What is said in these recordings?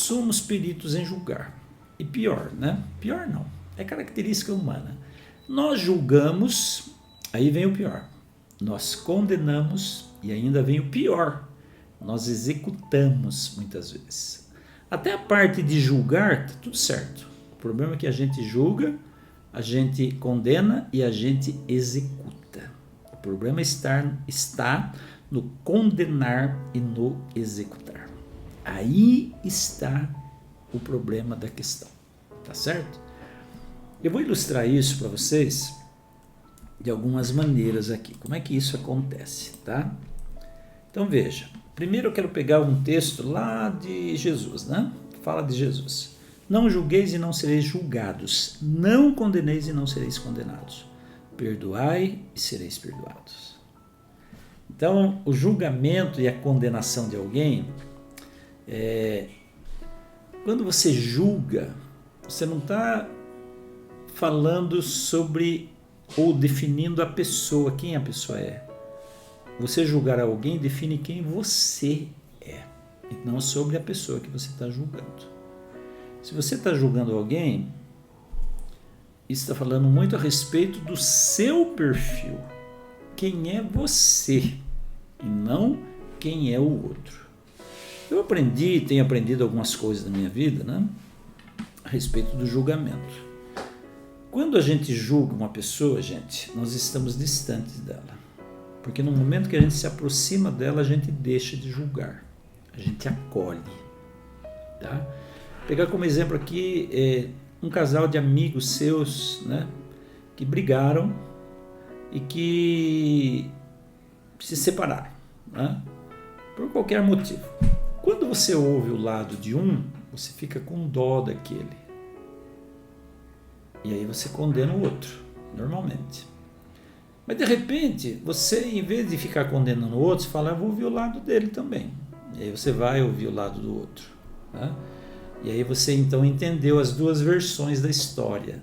somos peritos em julgar. E pior, né? Pior não, é característica humana. Nós julgamos, aí vem o pior. Nós condenamos e ainda vem o pior. Nós executamos muitas vezes. Até a parte de julgar, tá tudo certo. O problema é que a gente julga, a gente condena e a gente executa. O problema está no condenar e no executar. Aí está o problema da questão, tá certo? Eu vou ilustrar isso para vocês de algumas maneiras aqui. Como é que isso acontece, tá? Então veja, primeiro eu quero pegar um texto lá de Jesus, né? Fala de Jesus. Não julgueis e não sereis julgados, não condeneis e não sereis condenados. Perdoai e sereis perdoados. Então, o julgamento e a condenação de alguém, quando você julga, você não está falando sobre ou definindo a pessoa, quem a pessoa é. Você julgar alguém define quem você é, e não sobre a pessoa que você está julgando. Se você está julgando alguém, isso está falando muito a respeito do seu perfil. Quem é você e não quem é o outro. Eu tenho aprendido algumas coisas na minha vida, né, a respeito do julgamento. Quando a gente julga uma pessoa, gente, nós estamos distantes dela. Porque no momento que a gente se aproxima dela, a gente deixa de julgar. A gente acolhe. Tá? Vou pegar como exemplo aqui um casal de amigos seus, né, que brigaram e que se separaram, né, por qualquer motivo. Quando você ouve o lado de um, você fica com dó daquele. E aí você condena o outro, normalmente. Mas de repente, você, em vez de ficar condenando o outro, você fala, eu vou ouvir o lado dele também. E aí você vai ouvir o lado do outro. Né? E aí você então entendeu as duas versões da história.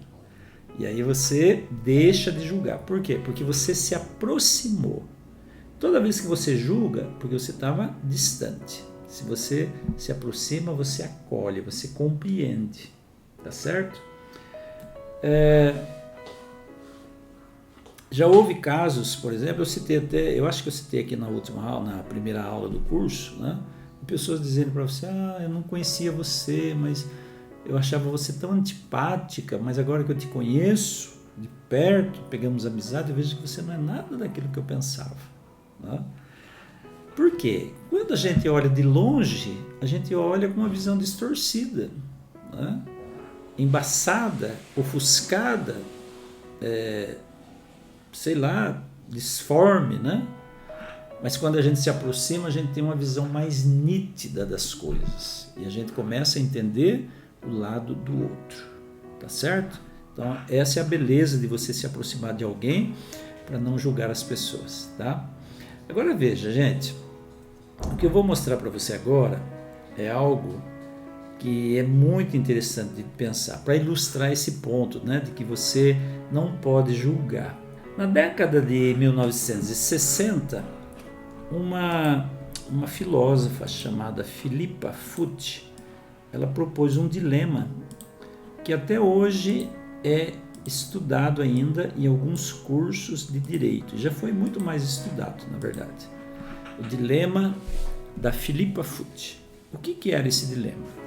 E aí você deixa de julgar. Por quê? Porque você se aproximou. Toda vez que você julga, porque você estava distante. Se você se aproxima, você acolhe, você compreende. Tá certo? Já houve casos, por exemplo, eu acho que eu citei aqui na última aula, na primeira aula do curso, né? Pessoas dizendo para você, eu não conhecia você, mas eu achava você tão antipática, mas agora que eu te conheço de perto, pegamos amizade, eu vejo que você não é nada daquilo que eu pensava. Né? Por quê? Quando a gente olha de longe, a gente olha com uma visão distorcida, né? Embaçada, ofuscada, sei lá, disforme, né? Mas quando a gente se aproxima, a gente tem uma visão mais nítida das coisas. E a gente começa a entender o lado do outro. Tá certo? Então, essa é a beleza de você se aproximar de alguém para não julgar as pessoas, tá? Agora veja, gente. O que eu vou mostrar para você agora é algo que é muito interessante de pensar, para ilustrar esse ponto, né, de que você não pode julgar. Na década de 1960, uma filósofa chamada Philippa Foot, ela propôs um dilema que até hoje é estudado ainda em alguns cursos de direito. Já foi muito mais estudado, na verdade. O dilema da Philippa Foot. O que era esse dilema?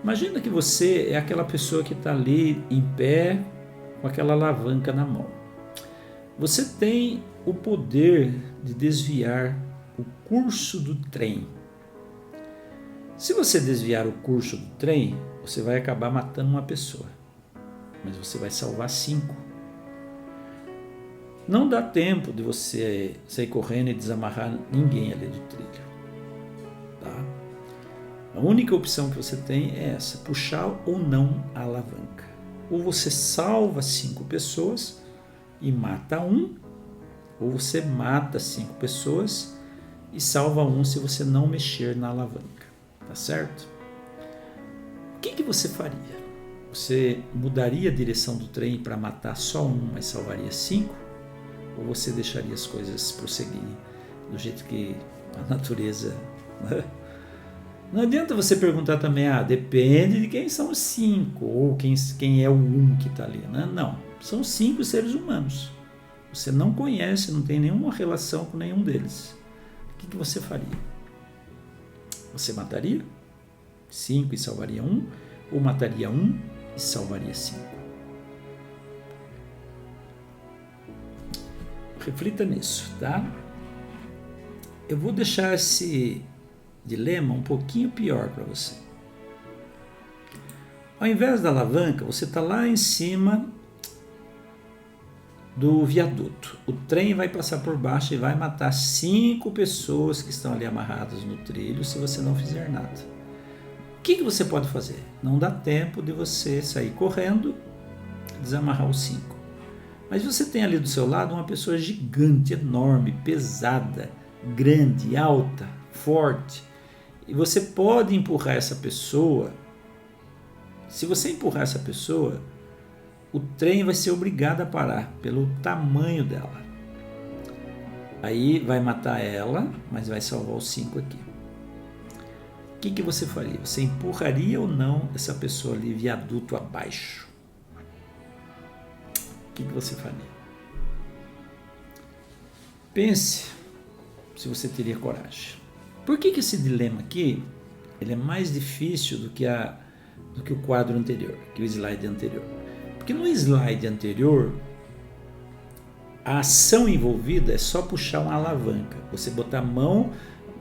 Imagina que você é aquela pessoa que está ali em pé com aquela alavanca na mão. Você tem o poder de desviar o curso do trem. Se você desviar o curso do trem, você vai acabar matando uma pessoa, mas você vai salvar 5. Não dá tempo de você sair correndo e desamarrar ninguém ali do trilho. Tá? A única opção que você tem é essa, puxar ou não a alavanca. Ou você salva 5 pessoas e mata 1, ou você mata 5 pessoas e salva 1 se você não mexer na alavanca, tá certo? O que você faria? Você mudaria a direção do trem para matar só 1, mas salvaria 5? Ou você deixaria as coisas prosseguirem do jeito que a natureza, né, Não adianta você perguntar também, depende de quem são os 5, ou quem é o 1 que está ali, né? Não, são 5 seres humanos. Você não conhece, não tem nenhuma relação com nenhum deles. O que você faria? Você mataria 5 e salvaria 1, ou mataria 1 e salvaria 5? Reflita nisso, tá? Eu vou deixar esse dilema um pouquinho pior para você. Ao invés da alavanca, você está lá em cima do viaduto. O trem vai passar por baixo e vai matar 5 pessoas que estão ali amarradas no trilho se você não fizer nada. O que você pode fazer? Não dá tempo de você sair correndo e desamarrar os 5. Mas você tem ali do seu lado uma pessoa gigante, enorme, pesada, grande, alta, forte. E você pode empurrar essa pessoa. Se você empurrar essa pessoa, o trem vai ser obrigado a parar pelo tamanho dela. Aí vai matar ela, mas vai salvar os 5 aqui. O que você faria? Você empurraria ou não essa pessoa ali viaduto abaixo? O que você faria? Pense se você teria coragem. Por que esse dilema aqui ele é mais difícil do que o quadro anterior, que o slide anterior? Porque no slide anterior, a ação envolvida é só puxar uma alavanca. Você botar a mão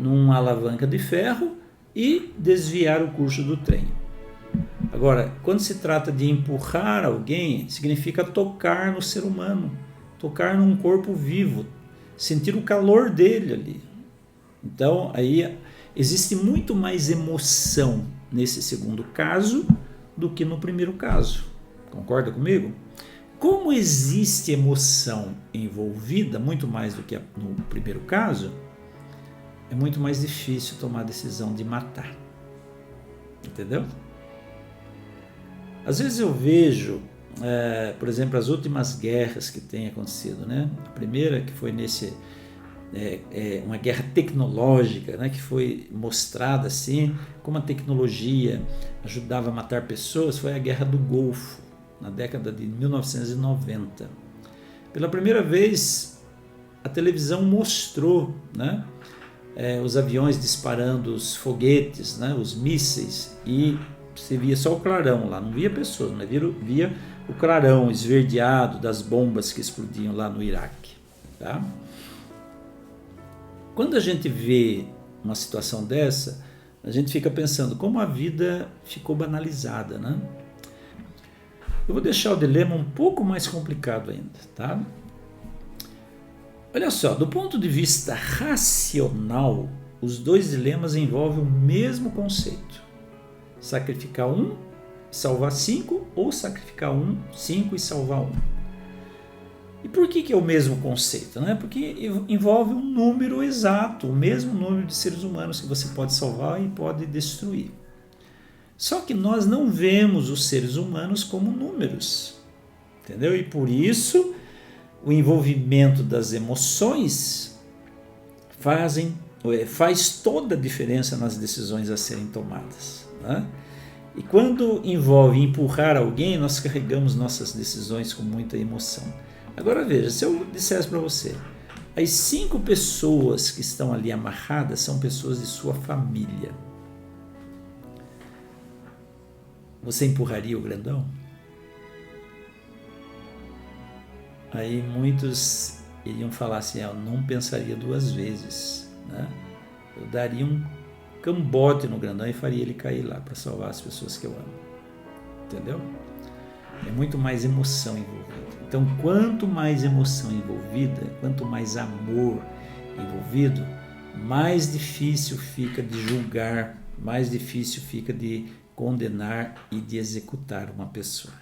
numa alavanca de ferro e desviar o curso do trem. Agora, quando se trata de empurrar alguém, significa tocar no ser humano, tocar num corpo vivo, sentir o calor dele ali. Então, aí existe muito mais emoção nesse segundo caso do que no primeiro caso. Concorda comigo? Como existe emoção envolvida, muito mais do que no primeiro caso, é muito mais difícil tomar a decisão de matar. Entendeu? Às vezes eu vejo, por exemplo, as últimas guerras que têm acontecido, né? A primeira que foi uma guerra tecnológica, né? Que foi mostrada assim, como a tecnologia ajudava a matar pessoas, foi a Guerra do Golfo, na década de 1990. Pela primeira vez, a televisão mostrou, né? Os aviões disparando os foguetes, né? Os mísseis, e você via só o clarão lá, não via pessoas, mas via o clarão esverdeado das bombas que explodiam lá no Iraque. Tá? Quando a gente vê uma situação dessa, a gente fica pensando como a vida ficou banalizada, né? Eu vou deixar o dilema um pouco mais complicado ainda, tá? Olha só, do ponto de vista racional, os dois dilemas envolvem o mesmo conceito. Sacrificar 1 e salvar 5, ou sacrificar 5 e salvar 1. E por que é o mesmo conceito? Né? Porque envolve um número exato, o mesmo número de seres humanos que você pode salvar e pode destruir. Só que nós não vemos os seres humanos como números, entendeu? E por isso o envolvimento das emoções faz toda a diferença nas decisões a serem tomadas. Né? E quando envolve empurrar alguém, nós carregamos nossas decisões com muita emoção. Agora veja, se eu dissesse para você, as 5 pessoas que estão ali amarradas são pessoas de sua família, você empurraria o grandão? Aí muitos iriam falar assim, eu não pensaria 2 vezes, né? Eu daria um cambote no grandão e faria ele cair lá para salvar as pessoas que eu amo. Entendeu? É muito mais emoção envolvida. Então, quanto mais emoção envolvida, quanto mais amor envolvido, mais difícil fica de julgar, mais difícil fica de condenar e de executar uma pessoa.